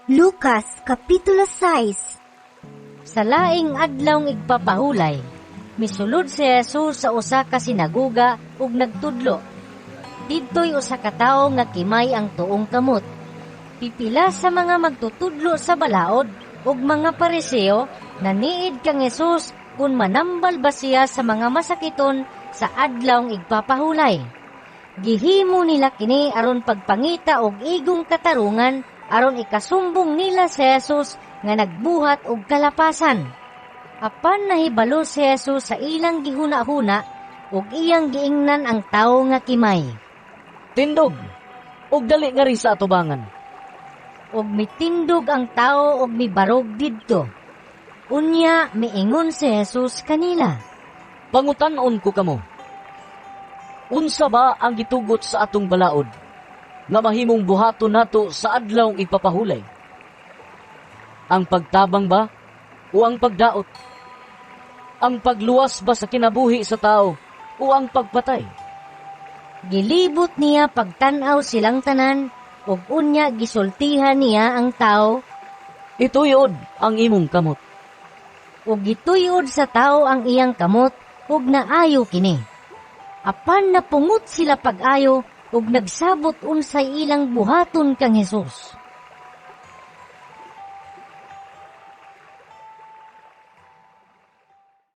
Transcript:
Lucas Kapitulo 6. Sa laing adlaw igpapahulay, misulod si Jesus sa usa ka sinagoga ug nagtudlo. Didtoy usa ka tawo nga kimay ang tuong kamot. Pipila sa mga magtutudlo sa balaod ug mga Pariseo naniid kang Jesus kung manambal ba siya sa mga masakiton sa adlaw igpapahulay. Gihimo nila kini aron pagpangita og igong katarungan aron ikasumbong nila si Jesus nga nagbuhat og kalapasan. Apan nahibalo si Jesus sa ilang gihuna-huna ug iyang giingnan ang tawo nga kimay. Tindog, ug dali nga rin sa atubangan. Ug mitindog ang tawo ug mibarog didto. Unya miingon si Jesus kanila. Pangutan-on ko kamo. Unsa ba ang gitugot sa atong balaod nga mahimong buhaton nato sa adlaw ipapahulay? Ang pagtabang ba o ang pagdaot? Ang pagluwas ba sa kinabuhi sa tao o ang pagpatay? Gilibot niya pagtan-aw silang tanan ug unya gisultihan niya ang tawo Ituyod ang imong kamot. ug gituyod sa tawo ang iyang kamot ug naayo kini. Apan napungot sila pag-ayo ug nagsabot unsay ilang buhaton kang Jesus.